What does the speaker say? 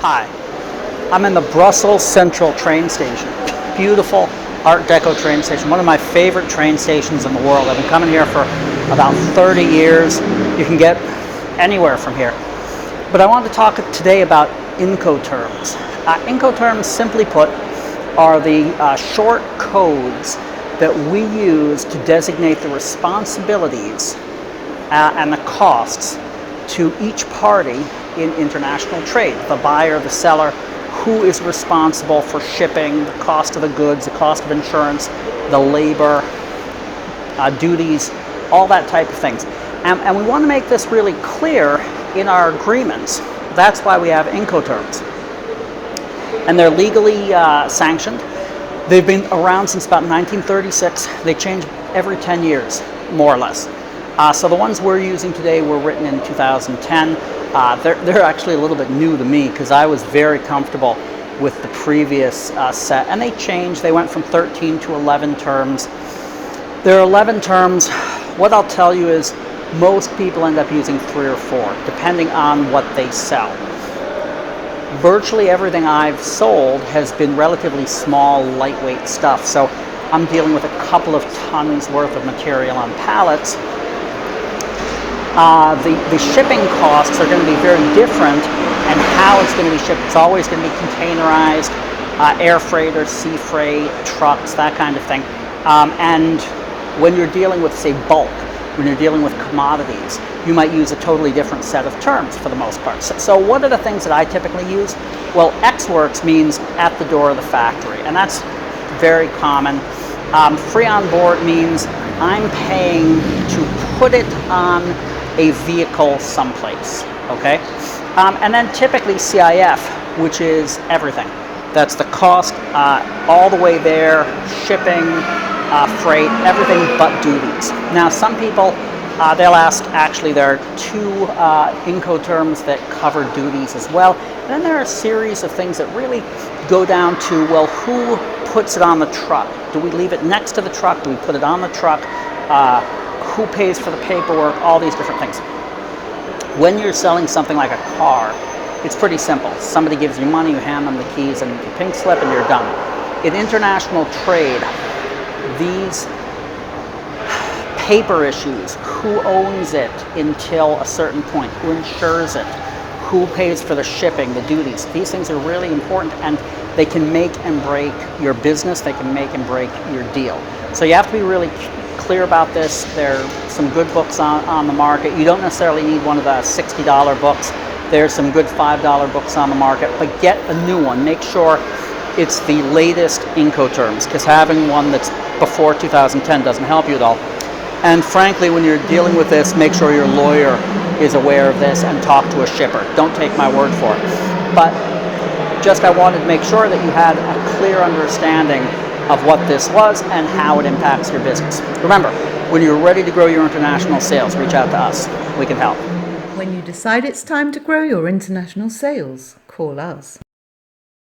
Hi, I'm in the Brussels Central train station. Beautiful Art Deco train station, one of my favorite train stations in the world. I've been coming here for about 30 years. You can get anywhere from here. But I wanted to talk today about Incoterms. Incoterms, simply put, are the short codes that we use to designate the responsibilities and the costs to each party in international trade. The buyer, the seller, who is responsible for shipping, the cost of the goods, the cost of insurance, the labor, duties, all that type of things. And we want to make this really clear in our agreements. That's why we have Incoterms. And they're legally sanctioned. They've been around since about 1936. They change every 10 years, more or less. So the ones we're using today were written in 2010. They're actually a little bit new to me because I was very comfortable with the previous set. And they changed. They went from 13 to 11 terms. There are 11 terms. What I'll tell you is most people end up using 3 or 4, depending on what they sell. Virtually everything I've sold has been relatively small, lightweight stuff. So I'm dealing with a couple of tons worth of material on pallets. The shipping costs are going to be very different, and how it's going to be shipped. It's always going to be containerized, air freight or sea freight, trucks, that kind of thing. And when you're dealing with, say, bulk, when you're dealing with commodities, you might use a totally different set of terms for the most part. So what are the things that I typically use? Well, Ex Works means at the door of the factory, and that's very common. Free on board means I'm paying to put it on a vehicle someplace, okay? And then typically CIF, which is everything. That's the cost all the way there, shipping, freight, everything but duties. Now some people, they'll ask, actually there are 2 Incoterms that cover duties as well. And then there are a series of things that really go down to, well, who puts it on the truck? Do we leave it next to the truck? Do we put it on the truck? Who pays for the paperwork? All these different things. When you're selling something like a car, it's pretty simple. Somebody gives you money, you hand them the keys and the pink slip, and you're done. In international trade, these paper issues, who owns it until a certain point, who insures it, who pays for the shipping, the duties, these things are really important, and they can make and break your business, they can make and break your deal. So you have to be really clear about this. There are some good books on the market. You don't necessarily need one of the $60 books. There's some good $5 books on the market, but get a new one. Make sure it's the latest Incoterms, because having one that's before 2010 doesn't help you at all. And frankly, when you're dealing with this, make sure your lawyer is aware of this and talk to a shipper. Don't take my word for it. But just I wanted to make sure that you had a clear understanding of what this was and how it impacts your business. Remember, when you're ready to grow your international sales, reach out to us. We can help. When you decide it's time to grow your international sales, call us.